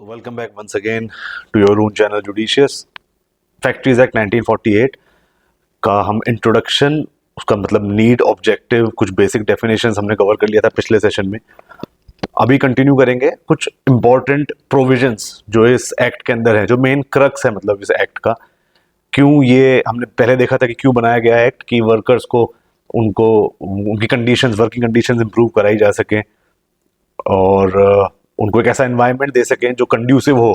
So welcome back once again to your own channel Judicious. Factories act 1948 का हम introduction, उसका मतलब need, objective, कुछ बेसिक डेफिनेशंस हमने कवर कर लिया था पिछले सेशन में. अभी कंटिन्यू करेंगे कुछ इंपॉर्टेंट प्रोविजंस जो इस एक्ट के अंदर है, जो मेन क्रक्स है मतलब इस एक्ट का. क्यों ये हमने पहले देखा था कि क्यों बनाया गया है एक्ट, कि वर्कर्स को उनकी कंडीशंस, वर्किंग कंडीशंस इंप्रूव कराई जा सके और उनको एक ऐसा एनवायरनमेंट दे सकें जो कंड्यूसिव हो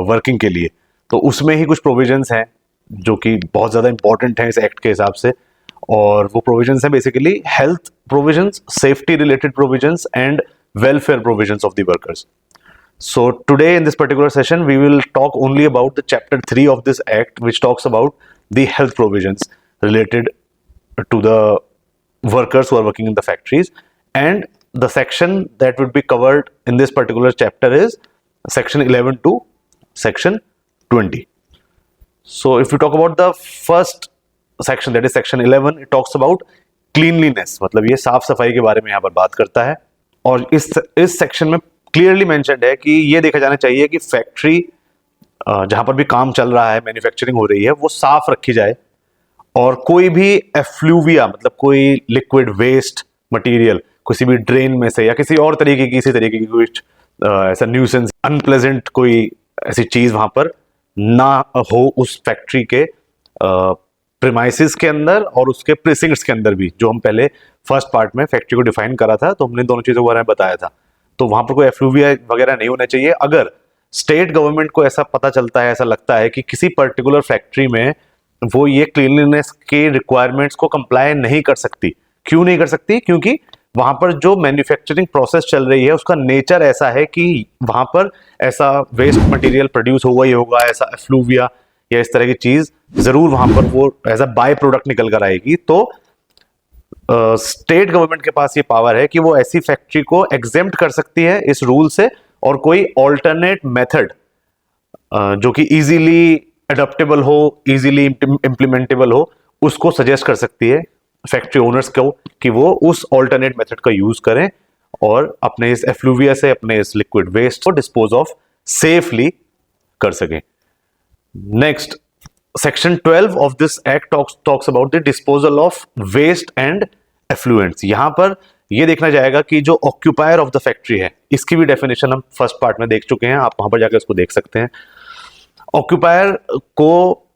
वर्किंग के लिए. तो उसमें ही कुछ प्रोविजंस हैं जो कि बहुत ज़्यादा इंपॉर्टेंट हैं इस एक्ट के हिसाब से. और वो प्रोविजंस हैं basically health provisions, safety related provisions and welfare provisions of the workers. So today in this particular session we will talk only about the chapter 3 of this act, which talks about the health provisions related to the workers who are working in the factories. And the section that would be covered in this particular chapter is section 11 to section 20. So if we talk about the first section, that is section 11, it talks about cleanliness. मतलब ये साफ सफाई के बारे में यहाँ पर बात करता है. और इस सेक्शन में क्लियरली मेंशन्ड है कि ये देखा जाना चाहिए कि फैक्ट्री जहां पर भी काम चल रहा है, मैन्युफैक्चरिंग हो रही है, वो साफ रखी जाए और कोई भी एफ्लूविया मतलब कोई लिक्विड वेस्ट मटेरियल किसी भी ड्रेन में से या किसी और तरीके की, किसी तरीके की कुछ ऐसा न्यूसेंस, अनप्लेजेंट कोई ऐसी चीज वहां पर ना हो उस फैक्ट्री के प्रीमाइसिस के अंदर और उसके प्रिसिंक्ट्स के अंदर भी. जो हम पहले फर्स्ट पार्ट में फैक्ट्री को डिफाइन करा था तो हमने दोनों चीजों के बारे में बताया था. तो वहां पर कोई एफ्लूविया वगैरह नहीं होना चाहिए. अगर स्टेट गवर्नमेंट को ऐसा पता चलता है, ऐसा लगता है कि किसी पर्टिकुलर फैक्ट्री में वो ये क्लीनलीनेस के रिक्वायरमेंट्स को कंप्लाई नहीं कर सकती. क्यों नहीं कर सकती? क्योंकि वहां पर जो मैन्युफैक्चरिंग प्रोसेस चल रही है उसका नेचर ऐसा है कि वहां पर ऐसा वेस्ट मटेरियल प्रोड्यूस हुआ ही होगा, ऐसा एफ्लूविया या इस तरह की चीज जरूर वहां पर वो एज अ बाय प्रोडक्ट निकल कर आएगी. तो स्टेट गवर्नमेंट के पास ये पावर है कि वो ऐसी फैक्ट्री को एग्जेम्प्ट कर सकती है इस रूल से और कोई ऑल्टरनेट मेथड जो कि इजीली अडॉप्टेबल हो, इजीली इंप्लीमेंटेबल हो, उसको सजेस्ट कर सकती है फैक्ट्री ओनर्स को कि वो उस ऑल्टरनेट मेथड का यूज करें और अपने इस एफ्लूविया से, अपने इस लिक्विड वेस्ट को डिस्पोज ऑफ सेफली कर सकें. Next, Section 12 of this act talks about the disposal of waste and effluents. यहां पर यह देखना जाएगा कि जो ऑक्यूपायर ऑफ द फैक्ट्री है, इसकी भी डेफिनेशन हम फर्स्ट पार्ट में देख चुके हैं, आप वहां पर जाकर इसको देख सकते हैं. ऑक्यूपायर को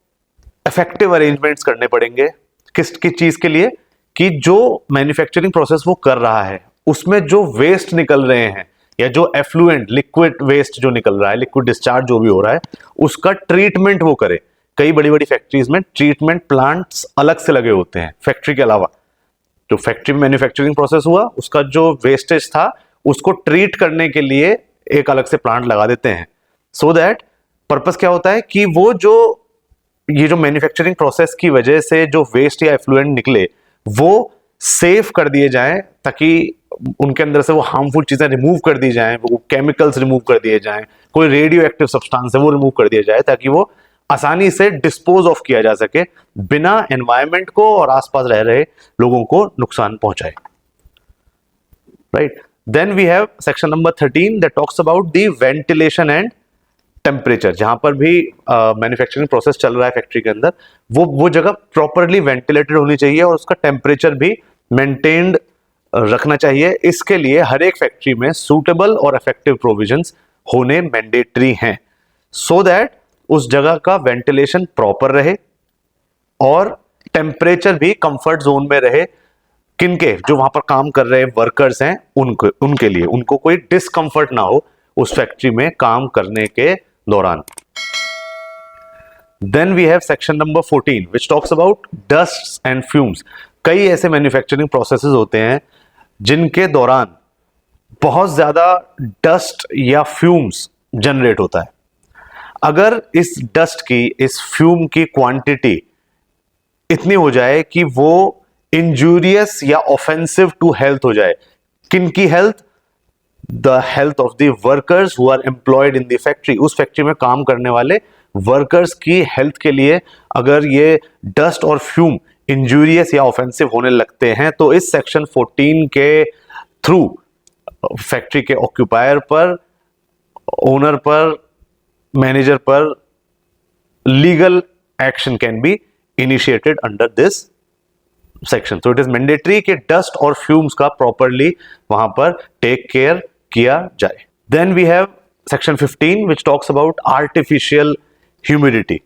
इफेक्टिव अरेंजमेंट्स करने पड़ेंगे किस चीज के लिए, कि जो मैन्युफैक्चरिंग प्रोसेस वो कर रहा है उसमें जो वेस्ट निकल रहे हैं या जो एफ्लुएंट लिक्विड वेस्ट जो निकल रहा है, लिक्विड डिस्चार्ज जो भी हो रहा है, उसका ट्रीटमेंट वो करे. कई बड़ी बड़ी फैक्ट्रीज में ट्रीटमेंट प्लांट्स अलग से लगे होते हैं फैक्ट्री के अलावा. जो फैक्ट्री में मैन्युफैक्चरिंग प्रोसेस हुआ उसका जो वेस्टेज था उसको ट्रीट करने के लिए एक अलग से प्लांट लगा देते हैं. सो दैट पर्पस क्या होता है कि वो ये जो मैन्युफैक्चरिंग प्रोसेस की वजह से जो वेस्ट या एफ्लुएंट निकले वो सेफ कर दिए जाएं, ताकि उनके अंदर से वो हार्मफुल चीजें रिमूव कर दी जाएं, वो केमिकल्स रिमूव कर दिए जाएं, कोई रेडियो एक्टिव सब्सटेंस है वो रिमूव कर दिया जाए, ताकि वो आसानी से डिस्पोज ऑफ किया जा सके बिना एनवायरनमेंट को और आसपास रह रहे लोगों को नुकसान पहुंचाए. Right. Then we have section number 13 that talks about the ventilation and temperature. जहां पर भी मैन्युफैक्चरिंग प्रोसेस चल रहा है फैक्ट्री के अंदर, वो जगह प्रॉपरली वेंटिलेटेड होनी चाहिए और उसका टेम्परेचर भी मेंटेन्ड रखना चाहिए. इसके लिए हर एक फैक्ट्री में सूटेबल और इफेक्टिव प्रोविजंस होने मैंडेटरी हैं, सो दैट उस जगह का वेंटिलेशन प्रॉपर रहे और टेम्परेचर भी कंफर्ट जोन में रहे. किनके? जो वहां पर काम कर रहे वर्कर्स हैं उनके लिए, उनको कोई डिस्कंफर्ट ना हो उस फैक्ट्री में काम करने के दौरान. Then we have section number 14 which talks about dust and fumes. कई ऐसे मैन्युफैक्चरिंग प्रोसेसेस होते हैं जिनके दौरान बहुत ज्यादा डस्ट या फ्यूम्स जनरेट होता है. अगर इस डस्ट की, इस फ्यूम की क्वांटिटी इतनी हो जाए कि वो इंजूरियस या ऑफेंसिव टू हेल्थ हो जाए, किनकी health? The health of the workers who are employed in the factory. उस फैक्ट्री में काम करने वाले वर्कर्स की हेल्थ के लिए अगर ये डस्ट और फ्यूम इंजूरियस या ऑफेंसिव होने लगते हैं तो इस सेक्शन 14 के थ्रू फैक्ट्री के ऑक्यूपायर पर ओनर पर, मैनेजर पर legal action can be initiated under this section. तो इट इज मैंडेटरी कि डस्ट और फ्यूम्स का प्रॉपरली वहां पर टेक केयर किया जाए. Then we have section 15 which talks about artificial humidity.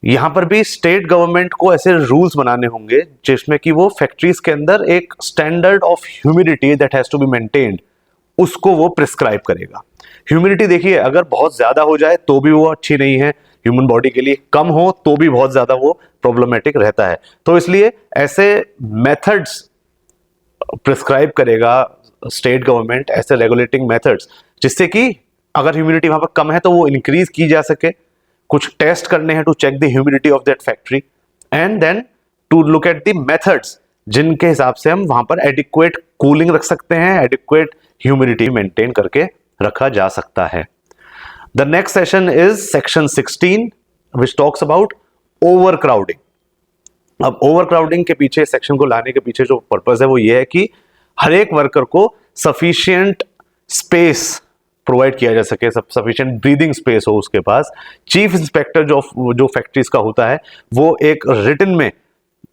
यहां पर भी स्टेट गवर्नमेंट को ऐसे रूल्स बनाने होंगे जिसमें कि वो फैक्ट्रीज के अंदर एक standard of humidity that has to be maintained उसको वो प्रिस्क्राइब करेगा. ह्यूमिडिटी देखिए, अगर बहुत ज्यादा हो जाए तो भी वो अच्छी नहीं है ह्यूमन बॉडी के लिए, कम हो तो भी बहुत ज्यादा वो प्रॉब्लमेटिक रहता है. तो इसलिए ऐसे मेथड्स प्रिस्क्राइब करेगा स्टेट गवर्नमेंट, ऐसे रेगुलेटिंग मेथड्स जिससे कि अगर ह्यूमिडिटी वहां पर कम है तो वो इंक्रीज की जा सके. कुछ टेस्ट करने हैं to check the humidity of that factory and then to look at the methods जिनके हिसाब से हम वहां पर एडिक्वेट कूलिंग रख सकते हैं, एडिक्वेट ह्यूमिडिटी मेंटेन करके रखा जा सकता है. The next session is section 16 which talks about over crowding. अब ओवर क्राउडिंग के पीछे, सेक्शन को लाने के पीछे जो पर्पज है वो ये है कि हर एक वर्कर को सफिशिएंट स्पेस प्रोवाइड किया जा सके, सफिशिएंट ब्रीदिंग स्पेस हो उसके पास. चीफ इंस्पेक्टर जो फैक्ट्रीज का होता है वो एक रिटन में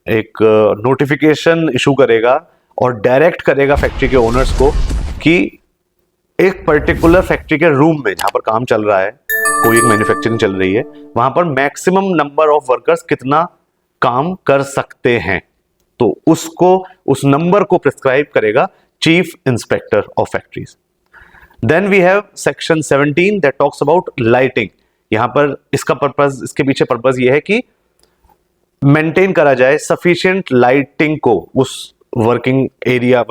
एक नोटिफिकेशन इशू करेगा और डायरेक्ट करेगा फैक्ट्री के ओनर्स को कि एक पर्टिकुलर फैक्ट्री के रूम में जहां पर काम चल रहा है, कोई एक मैन्युफैक्चरिंग चल रही है, वहां पर मैक्सिमम नंबर ऑफ वर्कर्स कितना काम कर सकते हैं, तो उसको, उस नंबर को प्रिस्क्राइब करेगा chief inspector of factories. Then we have section 17 that talks about lighting. यहां पर इसका पर्पस, इसके पीछे पर्पस ये है कि मेंटेन करा जाए सफिशिएंट लाइटिंग को उस वर्किंग एरिया,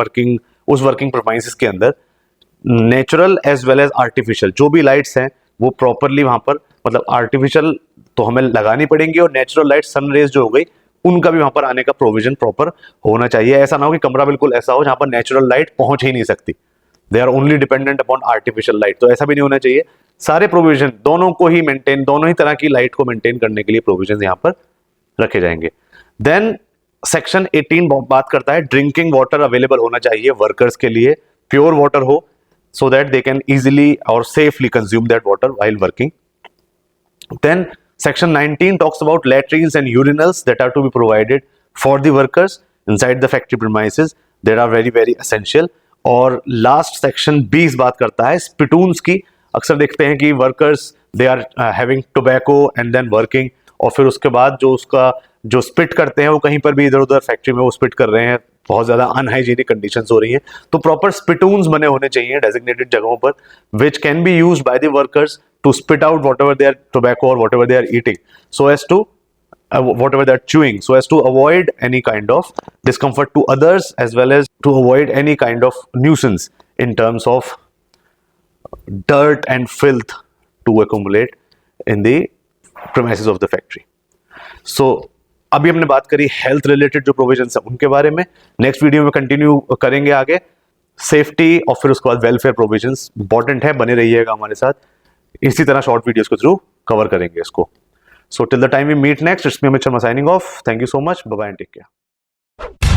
उस वर्किंग प्रीमाइसेस के अंदर, natural as well as artificial. जो भी लाइट्स हैं वो प्रॉपरली वहां पर, मतलब आर्टिफिशियल तो हमें लगानी पड़ेंगी और नेचुरल लाइट, सन रेज जो हो गई, उनका भी वहां पर आने का प्रोविजन प्रॉपर होना चाहिए. ऐसा ना हो कि कमरा बिल्कुल ऐसा हो जहां पर नेचुरल लाइट पहुंच ही नहीं सकती, they are only dependent upon artificial light. तो ऐसा भी नहीं होना चाहिए. सारे प्रोविजन दोनों को ही मेंटेन, दोनों ही तरह की लाइट को मेंटेन करने के लिए प्रोविजन यहां पर रखे जाएंगे. देन सेक्शन 18 बात करता है ड्रिंकिंग वाटर अवेलेबल होना चाहिए वर्कर्स के लिए, प्योर वाटर हो, so that they can easily or safely consume that water while working. Then section 19 talks about latrines and urinals that are to be provided for the workers inside the factory premises that are very very essential. और last section 20 बात करता है स्पिटून्स की. अक्सर देखते हैं कि workers they are having tobacco and then working, और फिर उसके बाद जो उसका जो स्पिट करते हैं वो कहीं पर भी इधर उधर फैक्ट्री में वो स्पिट कर रहे हैं, बहुत ज्यादा अनहाइजीनिक कंडीशंस हो रही हैं. तो प्रॉपर स्पिटून्स बने होने चाहिए डेजिग्नेटेड जगहों पर which can be used by the workers to spit out whatever they are tobacco और whatever they are eating, so as to whatever they're chewing, so as to avoid any kind of discomfort to others as well as to avoid any kind of nuisance in terms of dirt and filth to accumulate in the premises of the factory. So अभी हमने बात करी health related जो provisions है उनके बारे में. Next video में कंटिन्यू करेंगे आगे सेफ्टी और फिर उसके बाद वेलफेयर प्रोविजंस. इंपॉर्टेंट है, बने रहिएगा हमारे साथ. इसी तरह शॉर्ट वीडियोस के थ्रू कवर करेंगे इसको. So till the time we meet next, it's me Amit Sharma signing off. Thank you so much. Bye bye and take care.